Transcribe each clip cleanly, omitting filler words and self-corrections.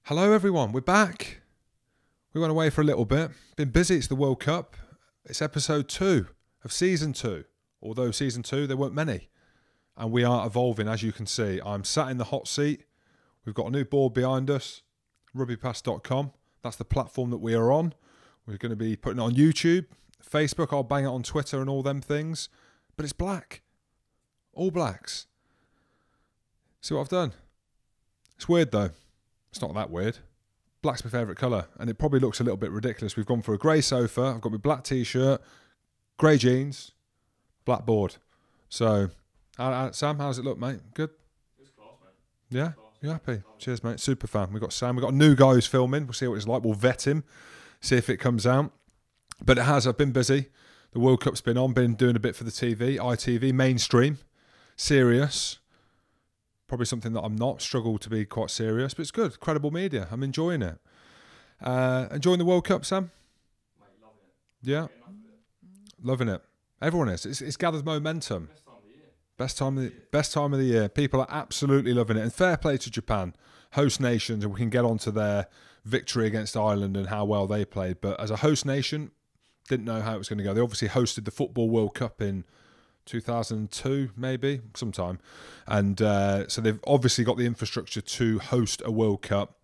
Hello everyone, we're back. We went away for a little bit. Been busy, it's the World Cup. It's episode 2 of season 2. Although season 2, there weren't many. And we are evolving, as you can see. I'm sat in the hot seat. We've got a new board behind us, RugbyPass.com. That's the platform that we are on. We're going to be putting it on YouTube, Facebook. I'll bang it on Twitter and all them things. But it's black. All blacks. See what I've done? It's weird though. It's not that weird. Black's my favourite colour, and it probably looks a little bit ridiculous. We've gone for a grey sofa. I've got my black T-shirt, grey jeans, black board. So, Sam, how's it look, mate? Good? It's class, mate. Yeah? Class. You happy? Cheers, mate. Super fan. We've got Sam. We've got a new guy who's filming. We'll see what it's like. We'll vet him, see if it comes out. But it has. I've been busy. The World Cup's been on. Been doing a bit for the TV, ITV, mainstream, serious. Probably something that I'm not. Struggle to be quite serious, but it's good. Credible media. I'm enjoying it. Enjoying the World Cup, Sam? Mate, loving it. Yeah. Loving it. Everyone is. It's gathered momentum. Best time of the year. Best time of the year. People are absolutely loving it. And fair play to Japan, host nations, and we can get on to their victory against Ireland and how well they played. But as a host nation, didn't know how it was going to go. They obviously hosted the Football World Cup in 2002, maybe, sometime. And so they've obviously got the infrastructure to host a World Cup.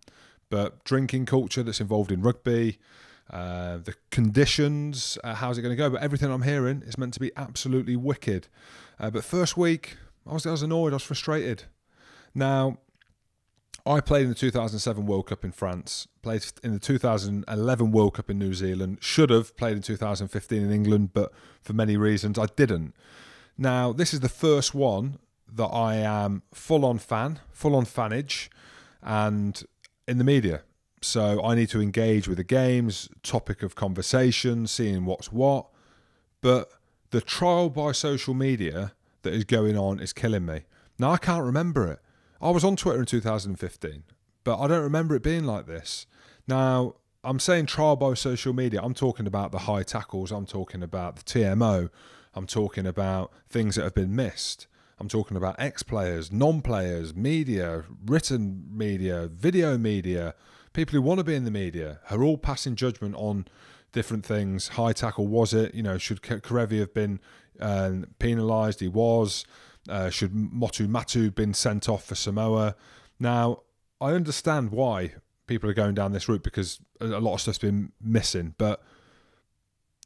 But drinking culture that's involved in rugby, the conditions, how's it going to go? But everything I'm hearing is meant to be absolutely wicked. But first week, I was annoyed, I was frustrated. Now, I played in the 2007 World Cup in France, played in the 2011 World Cup in New Zealand, should have played in 2015 in England, but for many reasons I didn't. Now, this is the first one that I am full-on fanage, and in the media. So I need to engage with the games, topic of conversation, seeing what's what. But the trial by social media that is going on is killing me. Now, I can't remember it. I was on Twitter in 2015, but I don't remember it being like this. Now, I'm saying trial by social media. I'm talking about the high tackles. I'm talking about the TMO. I'm talking about things that have been missed. I'm talking about ex-players, non-players, media, written media, video media, people who want to be in the media are all passing judgment on different things. High tackle, was it? You know, should Karevi have been penalised? He was. Should Motu Matu been sent off for Samoa? Now, I understand why people are going down this route because a lot of stuff's been missing, but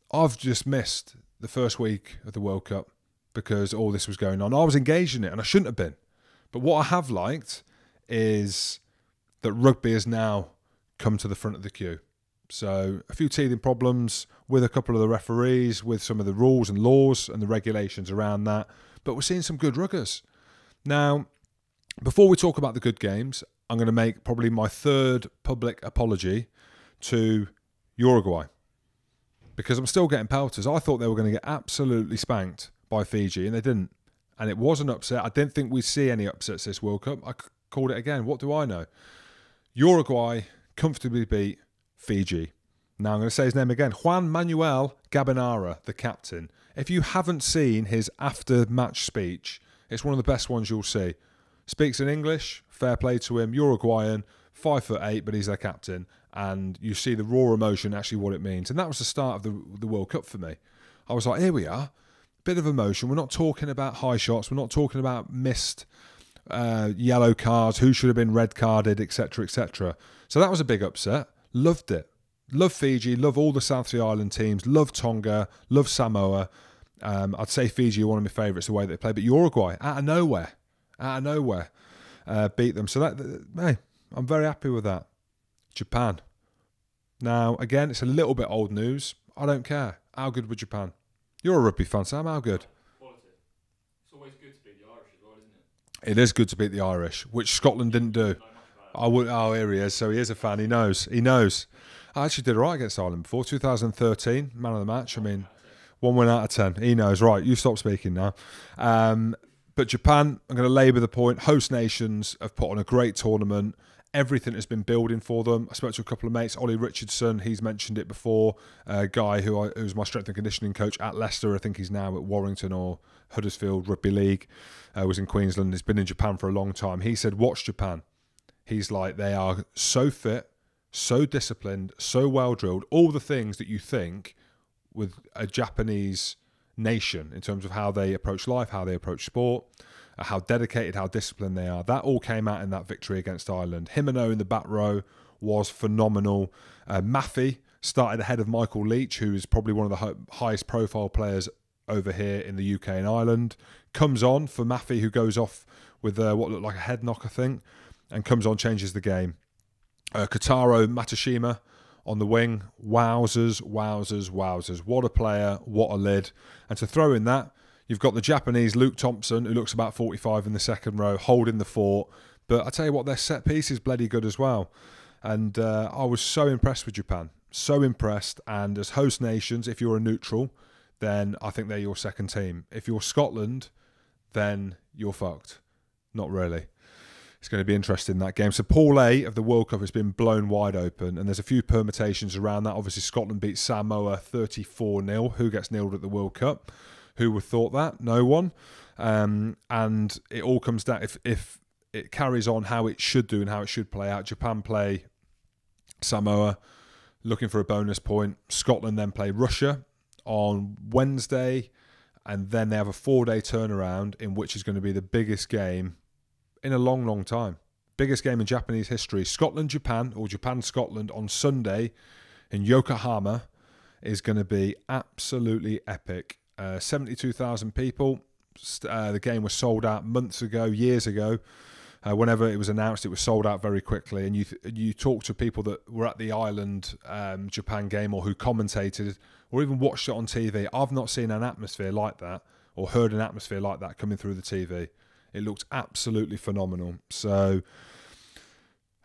I've just missed the first week of the World Cup because all this was going on. I was engaged in it and I shouldn't have been. But what I have liked is that rugby has now come to the front of the queue. So a few teething problems with a couple of the referees, with some of the rules and laws and the regulations around that. But we're seeing some good ruggers. Now, before we talk about the good games, I'm going to make probably my third public apology to Uruguay. Because I'm still getting pelters. I thought they were going to get absolutely spanked by Fiji, and they didn't. And it was an upset. I didn't think we'd see any upsets this World Cup. I called it again. What do I know? Uruguay comfortably beat Fiji. Now I'm going to say his name again. Juan Manuel Gabinara, the captain. If you haven't seen his after-match speech, it's one of the best ones you'll see. Speaks in English, fair play to him. Uruguayan, 5'8", but he's their captain. And you see the raw emotion, actually what it means. And that was the start of the World Cup for me. I was like, here we are. Bit of emotion. We're not talking about high shots. We're not talking about missed yellow cards, who should have been red carded, etc., etc. So that was a big upset. Loved it. Love Fiji. Love all the South Sea Island teams. Love Tonga. Love Samoa. I'd say Fiji are one of my favourites the way they play. But Uruguay, out of nowhere, beat them. So hey, I'm very happy with that. Japan. Now, again, it's a little bit old news. I don't care. How good was Japan? You're a rugby fan, Sam. How good? Quality. It's always good to beat the Irish as well, isn't it? It is good to beat the Irish, which Scotland didn't do. Oh, here he is. So he is a fan. He knows. He knows. I actually did all right against Ireland before. 2013, man of the match. I mean, 1 win out of 10. He knows. Right, you stop speaking now. But Japan, I'm going to labour the point. Host nations have put on a great tournament. Everything has been building for them. I spoke to a couple of mates. Ollie Richardson, he's mentioned it before. A guy who's my strength and conditioning coach at Leicester. I think he's now at Warrington or Huddersfield Rugby League. Was in Queensland. He's been in Japan for a long time. He said, watch Japan. He's like, they are so fit, so disciplined, so well drilled, all the things that you think with a Japanese nation in terms of how they approach life, how they approach sport, how dedicated, how disciplined they are. That all came out in that victory against Ireland. Himeno in the back row was phenomenal. Maffey started ahead of Michael Leach, who is probably one of the highest profile players over here in the UK and Ireland. Comes on for Maffey, who goes off with what looked like a head knock, I think, and comes on, changes the game. Kotaro Matashima on the wing. Wowzers, wowzers, wowzers. What a player, what a lid. And to throw in that, you've got the Japanese Luke Thompson, who looks about 45 in the second row, holding the fort. But I tell you what, their set piece is bloody good as well. And I was so impressed with Japan. So impressed. And as host nations, if you're a neutral, then I think they're your second team. If you're Scotland, then you're fucked. Not really. It's going to be interesting, that game. So Pool A of the World Cup has been blown wide open, and there's a few permutations around that. Obviously, Scotland beat Samoa 34-0. Who gets nilled at the World Cup? Who would have thought that? No one. And it all comes down, if it carries on how it should do and how it should play out. Japan play Samoa, looking for a bonus point. Scotland then play Russia on Wednesday, and then they have a 4-day turnaround in which is going to be the biggest game in a long, long time. Biggest game in Japanese history. Scotland-Japan, or Japan-Scotland on Sunday in Yokohama is going to be absolutely epic. 72,000 people. The game was sold out months ago, years ago. Whenever it was announced, it was sold out very quickly. And you talk to people that were at the Ireland Japan game, or who commentated, or even watched it on TV. I've not seen an atmosphere like that, or heard an atmosphere like that coming through the TV. It looked absolutely phenomenal. So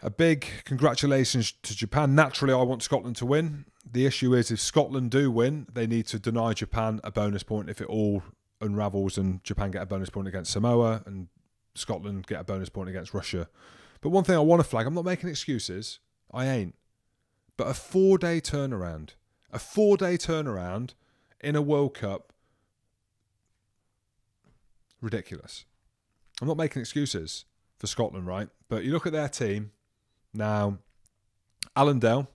a big congratulations to Japan. Naturally, I want Scotland to win. The issue is, if Scotland do win, they need to deny Japan a bonus point if it all unravels and Japan get a bonus point against Samoa and Scotland get a bonus point against Russia. But one thing I want to flag, I'm not making excuses. I ain't. But a 4-day turnaround. A 4-day turnaround in a World Cup. Ridiculous. I'm not making excuses for Scotland, right? But you look at their team. Now, Alan Dale,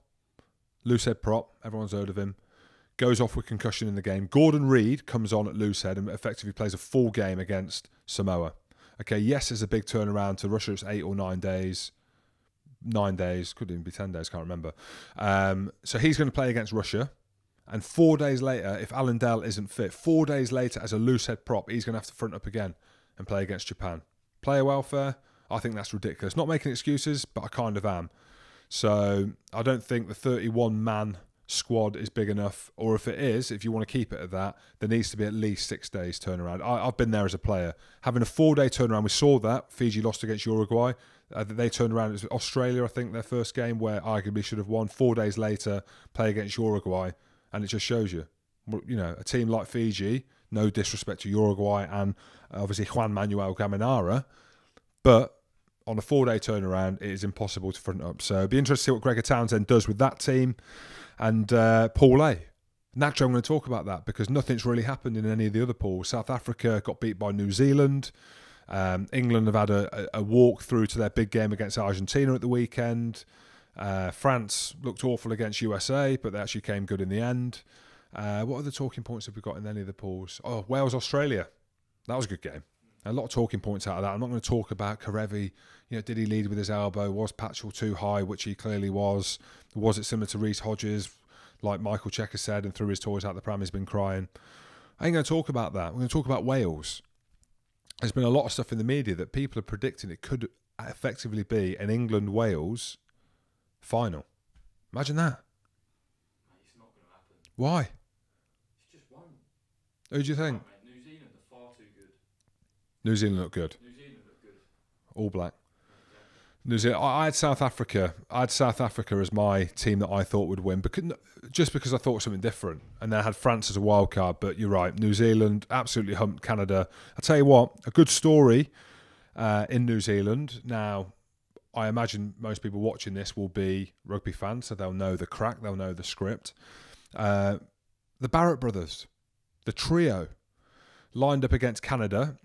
loosehead prop, everyone's heard of him, goes off with concussion in the game. Gordon Reid comes on at loosehead and effectively plays a full game against Samoa. Okay, yes, there's a big turnaround to Russia. It's 8 or 9 days. 9 days, could even be 10 days, can't remember. So he's going to play against Russia. And 4 days later, if Alan Dale isn't fit, 4 days later as a loosehead prop, he's going to have to front up again and play against Japan. Player welfare, I think that's ridiculous. Not making excuses, but I kind of am. So I don't think the 31-man squad is big enough, or if it is, if you want to keep it at that, there needs to be at least 6 days turnaround. I've been there as a player. Having a 4-day turnaround, we saw that. Fiji lost against Uruguay. They turned around. It was Australia, I think, their first game, where arguably should have won. 4 days later, play against Uruguay. And it just shows you, a team like Fiji, no disrespect to Uruguay and obviously Juan Manuel Gaminara, but on a 4-day turnaround, it is impossible to front up. So it'll be interesting to see what Gregor Townsend does with that team. And Pool A. Naturally, I'm going to talk about that because nothing's really happened in any of the other pools. South Africa got beat by New Zealand. England have had a walk through to their big game against Argentina at the weekend. France looked awful against USA, but they actually came good in the end. What other talking points have we got in any of the pools? Oh, Wales, Australia. That was a good game. A lot of talking points out of that. I'm not going to talk about Karevi. Did he lead with his elbow? Was Patchell too high, which he clearly was? Was it similar to Reece Hodges, like Michael Checker said, and threw his toys out the pram? He's been crying. I ain't going to talk about that. We're going to talk about Wales. There's been a lot of stuff in the media that people are predicting it could effectively be an England-Wales final. Imagine that. It's not going to happen. Why? It's just one. Who do you think? New Zealand are far too good. New Zealand look good. New Zealand look good. All black. New Zealand. I had South Africa. I had South Africa as my team that I thought would win, because I thought something different. And then I had France as a wild card. But you're right. New Zealand absolutely humped Canada. I'll tell you what, a good story in New Zealand. Now, I imagine most people watching this will be rugby fans, so they'll know the crack, they'll know the script. The Barrett brothers, the trio, lined up against Canada.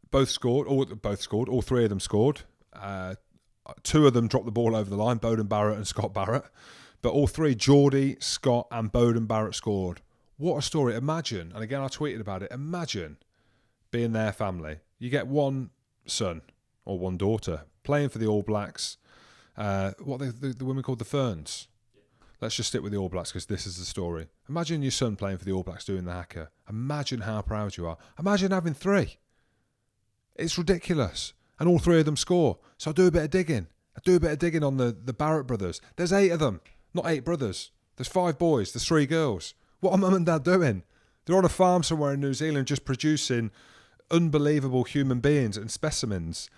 Both scored. All three of them scored. 2 of them dropped the ball over the line, Bowden Barrett and Scott Barrett. But all 3, Geordie, Scott and Bowden Barrett scored. What a story. Imagine, and again I tweeted about it, imagine being their family. You get one son or one daughter playing for the All Blacks. What the women called the Ferns. Let's just stick with the All Blacks because this is the story. Imagine your son playing for the All Blacks doing the haka. Imagine how proud you are. Imagine having 3. It's ridiculous. And all 3 of them score. So I do a bit of digging. I do a bit of digging on the Barrett brothers. There's 8 of them. Not 8 brothers. There's 5 boys. There's 3 girls. What are mum and dad doing? They're on a farm somewhere in New Zealand just producing unbelievable human beings and specimens.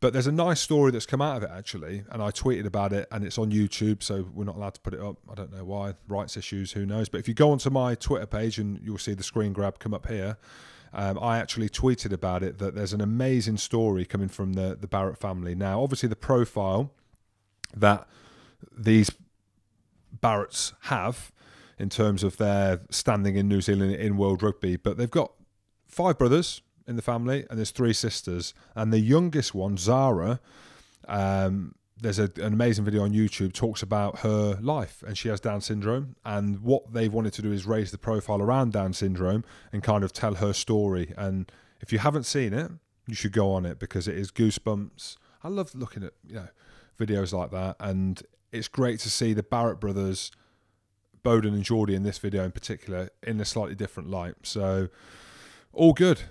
But there's a nice story that's come out of it, actually, and I tweeted about it, and it's on YouTube, so we're not allowed to put it up. I don't know why. Rights issues, who knows? But if you go onto my Twitter page, and you'll see the screen grab come up here, I actually tweeted about it, that there's an amazing story coming from the Barrett family. Now, obviously, the profile that these Barretts have in terms of their standing in New Zealand in World Rugby, but they've got 5 brothers in the family, and there's 3 sisters, and the youngest one, Zara, there's an amazing video on YouTube, talks about her life, and she has Down syndrome, and what they've wanted to do is raise the profile around Down syndrome and kind of tell her story. And if you haven't seen it, you should go on it, because it is goosebumps. I love looking at videos like that, and it's great to see the Barrett brothers, Bowden and Geordie in this video in particular, in a slightly different light. So all good.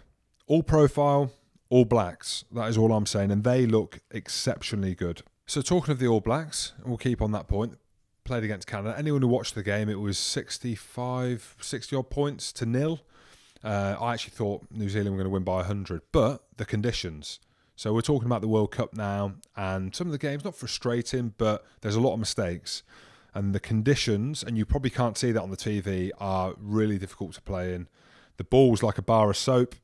All profile, all Blacks. That is all I'm saying. And they look exceptionally good. So talking of the All Blacks, and we'll keep on that point, played against Canada. Anyone who watched the game, it was 60 odd points to 0. I actually thought New Zealand were going to win by 100. But the conditions. So we're talking about the World Cup now, and some of the games, not frustrating, but there's a lot of mistakes. And the conditions, and you probably can't see that on the TV, are really difficult to play in. The ball's like a bar of soap,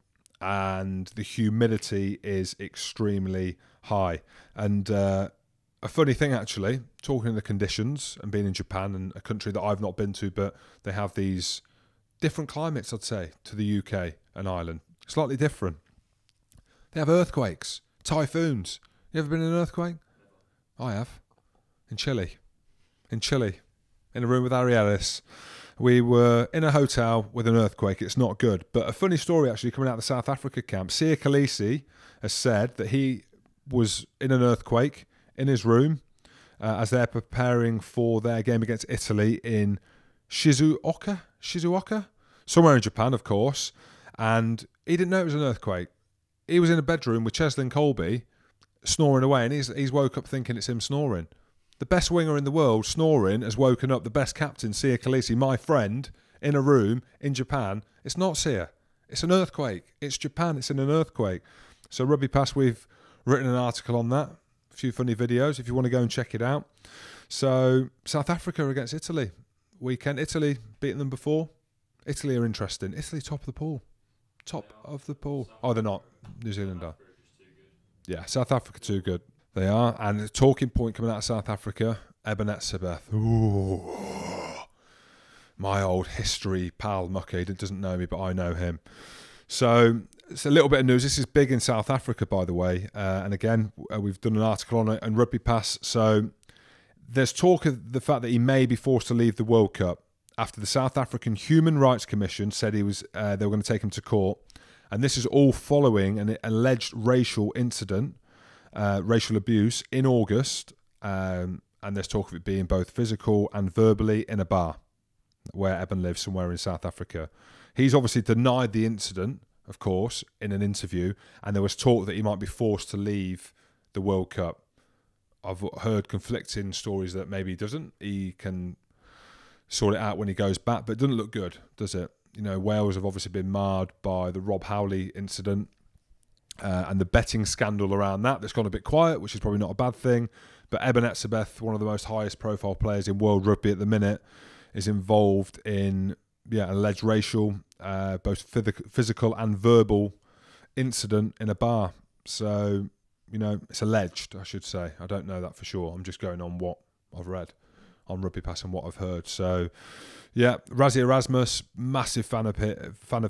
and the humidity is extremely high. And a funny thing, actually, talking of the conditions and being in Japan, and a country that I've not been to, but they have these different climates, I'd say, to the UK and Ireland. Slightly different. They have earthquakes, typhoons. You ever been in an earthquake? I have. In Chile. In a room with Harry Ellis. We were in a hotel with an earthquake. It's not good. But a funny story, actually, coming out of the South Africa camp. Sia Khaleesi has said that he was in an earthquake in his room as they're preparing for their game against Italy in Shizuoka, somewhere in Japan, of course. And he didn't know it was an earthquake. He was in a bedroom with Cheslin Colby snoring away, and he's woke up thinking it's him snoring. The best winger in the world snoring has woken up the best captain, Sia Khaleesi, my friend, in a room in Japan. It's not Sia. It's an earthquake. It's Japan. It's in an earthquake. So RugbyPass, we've written an article on that. A few funny videos if you want to go and check it out. So South Africa against Italy. Weekend. Italy, beaten them before. Italy are interesting. Italy top of the pool. Top of the pool. Oh, they're not. New Zealand are. Yeah, South Africa too good. They are. And the talking point coming out of South Africa, Eben Etzebeth. Ooh. My old history pal, Mucky, that doesn't know me, but I know him. So it's a little bit of news. This is big in South Africa, by the way. And again, we've done an article on it on RugbyPass. So there's talk of the fact that he may be forced to leave the World Cup after the South African Human Rights Commission said they were going to take him to court. And this is all following an alleged racial incident, racial abuse in August. And there's talk of it being both physical and verbally in a bar where Eben lives, somewhere in South Africa. He's obviously denied the incident, of course, in an interview. And there was talk that he might be forced to leave the World Cup. I've heard conflicting stories that maybe he doesn't. He can sort it out when he goes back, but it doesn't look good, does it? You know, Wales have obviously been marred by the Rob Howley incident and the betting scandal around that. That's gone a bit quiet, which is probably not a bad thing. But Eben Etzebeth, one of the most highest profile players in world rugby at the minute, is involved in alleged racial, both physical and verbal incident in a bar. So, you know, it's alleged, I should say. I don't know that for sure. I'm just going on what I've read on RugbyPass and what I've heard. So, yeah, Rassie Erasmus, massive fan of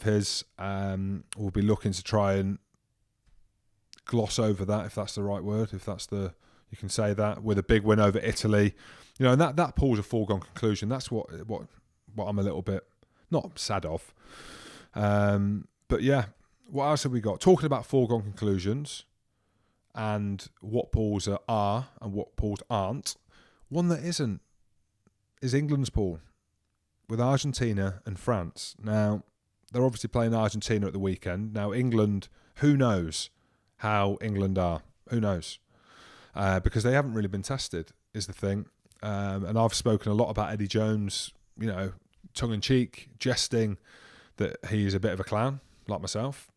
his. We'll be looking to try and gloss over that, if that's the right word, if that's the You can say that with a big win over Italy. You know, and that pool's a foregone conclusion. That's what I'm a little bit not sad of. But yeah, what else have we got? Talking about foregone conclusions and what pools are and what pools aren't. One that isn't is England's pool with Argentina and France. Now, they're obviously playing Argentina at the weekend. Now, England, who knows how England are? Who knows? Because they haven't really been tested, is the thing. And I've spoken a lot about Eddie Jones, you know, tongue-in-cheek, jesting, that he is a bit of a clown, like myself.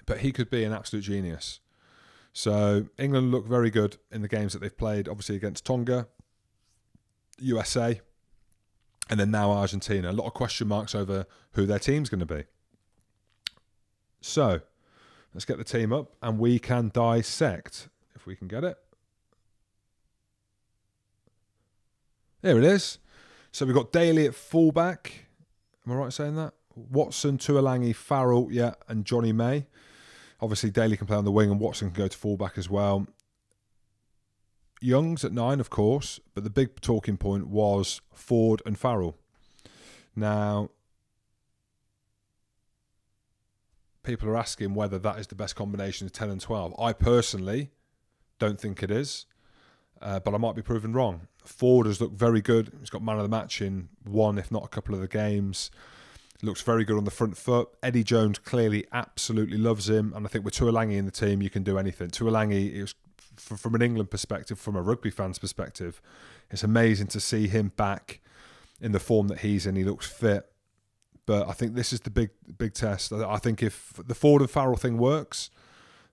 But he could be an absolute genius. So England look very good in the games that they've played, obviously against Tonga, USA, and then now Argentina. A lot of question marks over who their team's going to be. So let's get the team up and we can dissect, if we can get it. There it is. So we've got Daly at fullback. Am I right in saying that? Watson, Tuolangi, Farrell, yeah, and Johnny May. Obviously, Daly can play on the wing and Watson can go to fullback as well. Young's at 9, of course, but the big talking point was Ford and Farrell. Now, people are asking whether that is the best combination of 10 and 12. I personally don't think it is, but I might be proven wrong. Ford has looked very good. He's got man of the match in one, if not a couple of the games. Looks very good on the front foot. Eddie Jones clearly absolutely loves him. And I think with Tuolangi in the team, you can do anything. Tuolangi, is, from an England perspective, from a rugby fan's perspective, it's amazing to see him back in the form that he's in. He looks fit. But I think this is the big test. I think if the Ford and Farrell thing works,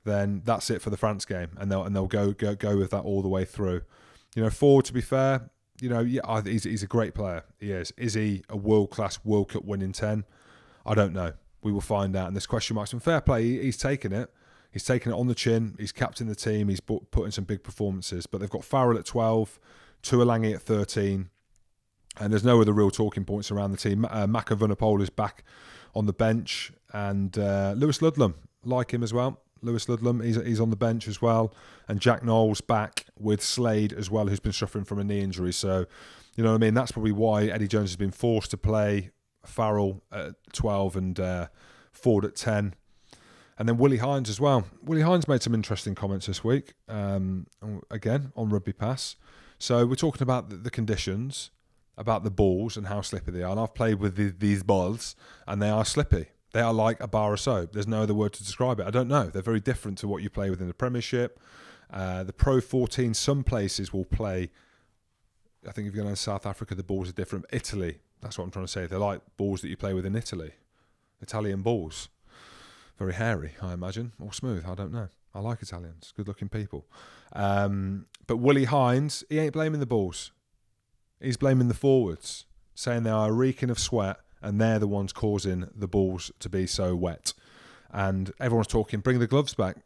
then that's it for the France game. And they'll go with that all the way through. You know, Ford, to be fair, you know, yeah, he's a great player. He is. Is he a world-class World Cup winning 10? I don't know. We will find out. And there's question marks. And fair play, he's taken it. He's taken it on the chin. He's captained the team. He's put in some big performances. But they've got Farrell at 12, Tuolangi at 13. And there's no other real talking points around the team. Maka Vunapol is back on the bench. And Lewis Ludlam, like him as well. Lewis Ludlam, he's on the bench as well. And Jack Knowles back with Slade as well, who's been suffering from a knee injury. So, you know what I mean? That's probably why Eddie Jones has been forced to play Farrell at 12 and Ford at 10. And then Willie Hines as well. Willie Hines made some interesting comments this week, again, on RugbyPass. So we're talking about the conditions, about the balls and how slippy they are. And I've played with these balls, and they are slippy. They are like a bar of soap. There's no other word to describe it. I don't know. They're very different to what you play within the Premiership. The Pro 14, some places will play. I think if you're going to South Africa, the balls are different. Italy, that's what I'm trying to say. They're like balls that you play with in Italy. Italian balls. Very hairy, I imagine. Or smooth, I don't know. I like Italians. Good-looking people. But Willie Hines, he ain't blaming the balls. He's blaming the forwards, saying they are reeking of sweat, and they're the ones causing the balls to be so wet. And everyone's talking, bring the gloves back.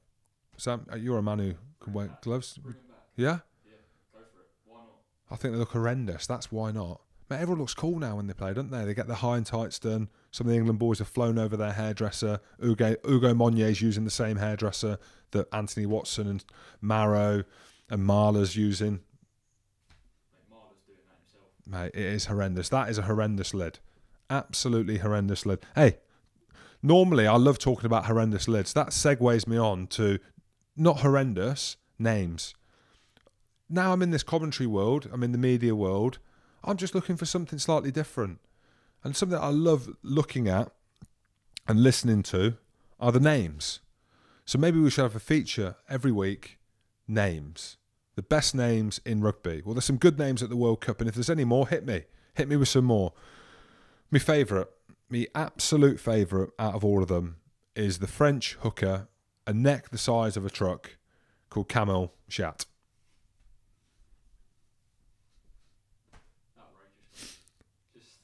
Sam, you're a man who can wear gloves. Bring them back. Yeah? Yeah, go for it. Why not? I think they look horrendous. That's why not. Mate, everyone looks cool now when they play, don't they? They get their high and tights done. Some of the England boys have flown over their hairdresser. Ugo Monye's using the same hairdresser that Anthony Watson and Marrow and Marla's using. Mate, Marla's doing that himself. Mate, it is horrendous. That is a horrendous lid. Absolutely horrendous lid. Hey, normally I love talking about horrendous lids. That segues me on to not horrendous names. Now I'm in this commentary world, I'm in the media world, I'm just looking for something slightly different. And something that I love looking at and listening to are the names. So maybe we should have a feature every week, names. The best names in rugby. Well, there's some good names at the World Cup, and if there's any more, hit me. Hit me with some more. My favourite, my absolute favourite out of all of them is the French hooker, a neck the size of a truck, called Camille Chat. Outrageous. Just,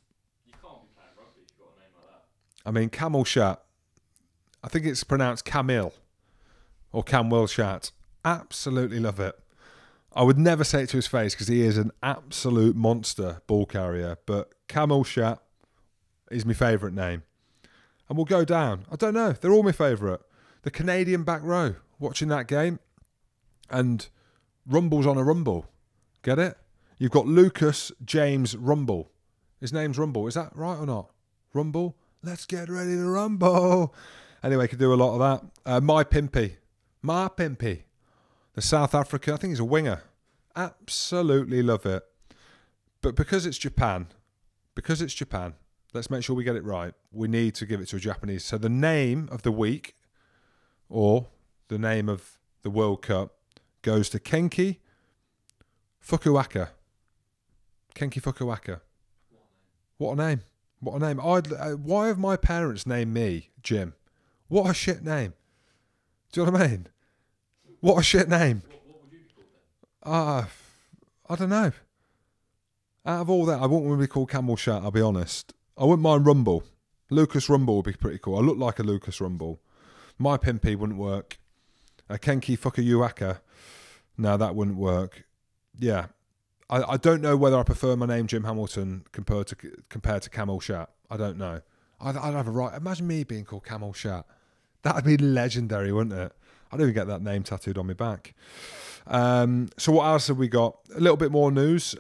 you can't be playing rugby if you've got a name like that. I mean, Camille Chat, I think it's pronounced Camille or Camwell Chat. Absolutely love it. I would never say it to his face because he is an absolute monster ball carrier, but Camille Chat is my favourite name. And we'll go down. I don't know. They're all my favourite. The Canadian back row, watching that game. And Rumble's on a rumble. Get it? You've got Lucas James Rumble. His name's Rumble. Is that right or not? Rumble? Let's get ready to rumble. Anyway, could do a lot of that. My Pimpy. The South African, I think he's a winger. Absolutely love it. But because it's Japan, let's make sure we get it right. We need to give it to a Japanese. So the name of the week, or the name of the World Cup, goes to Kenki Fukuoka. Kenki Fukuoka. What a name. What a name. Why have my parents named me Jim? What a shit name. Do you know what I mean? What a shit name. What would you be called then? I don't know. Out of all that, I wouldn't want to be called Camel Shat, I'll be honest. I wouldn't mind Rumble. Lucas Rumble would be pretty cool. I look like a Lucas Rumble. My Pimpy wouldn't work. Kenki Fukuoka. No, that wouldn't work. Yeah. I don't know whether I prefer my name Jim Hamilton compared to Camel Shat. I don't know. I'd have a right. Imagine me being called Camel Shat. That'd be legendary, wouldn't it? I'd even get that name tattooed on my back. So what else have we got? A little bit more news.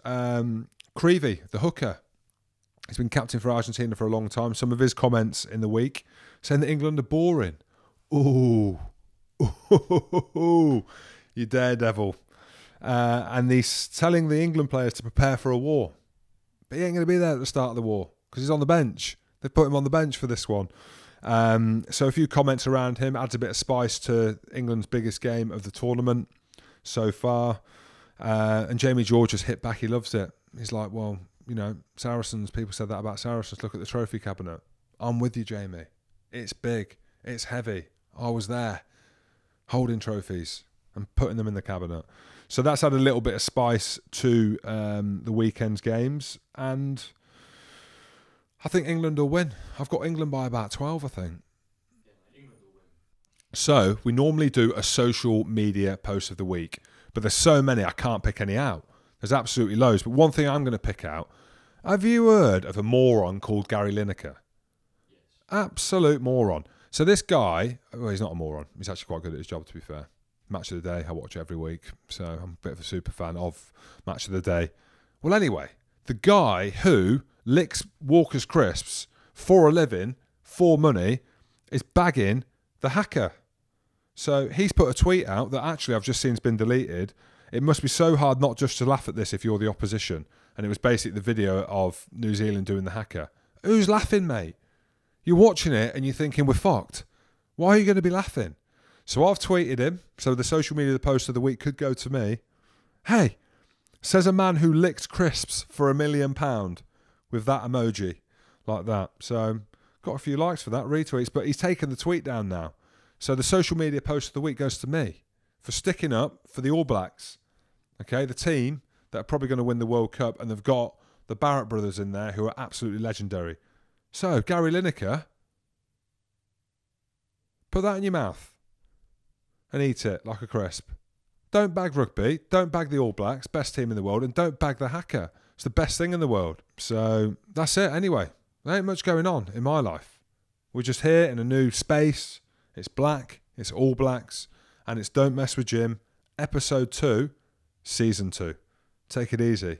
Creevy, the hooker. He's been captain for Argentina for a long time. Some of his comments in the week saying that England are boring. Ooh. You daredevil. And he's telling the England players to prepare for a war. But he ain't going to be there at the start of the war because he's on the bench. They've put him on the bench for this one. So a few comments around him adds a bit of spice to England's biggest game of the tournament so far. And Jamie George has hit back. He loves it. He's like, well, you know, Saracens, people said that about Saracens. Look at the trophy cabinet. I'm with you, Jamie. It's big. It's heavy. I was there holding trophies and putting them in the cabinet. So that's added a little bit of spice to the weekend's games. And I think England will win. I've got England by about 12, I think. Yeah, England will win. So we normally do a social media post of the week. But there's so many, I can't pick any out. There's absolutely loads. But one thing I'm going to pick out. Have you heard of a moron called Gary Lineker? Yes. Absolute moron. So this guy, well, he's not a moron. He's actually quite good at his job, to be fair. Match of the Day, I watch every week. So I'm a bit of a super fan of Match of the Day. Well, anyway, the guy who licks Walker's crisps for a living, for money, is bagging the hacker. So he's put a tweet out that actually I've just seen has been deleted. It must be so hard not just to laugh at this if you're the opposition. And it was basically the video of New Zealand doing the hacker. Who's laughing, mate? You're watching it and you're thinking, we're fucked. Why are you going to be laughing? So I've tweeted him. So the social media post of the week could go to me. Hey, says a man who licked crisps for £1 million with that emoji like that. So got a few likes for that, retweets, but he's taken the tweet down now. So the social media post of the week goes to me for sticking up for the All Blacks. Okay, the team that are probably going to win the World Cup, and they've got the Barrett brothers in there who are absolutely legendary. So, Gary Lineker, put that in your mouth and eat it like a crisp. Don't bag rugby, don't bag the All Blacks, best team in the world, and don't bag the hacker. It's the best thing in the world. So, that's it anyway. There ain't much going on in my life. We're just here in a new space. It's black, it's All Blacks, and it's Don't Mess with Jim, episode 2, season 2. Take it easy.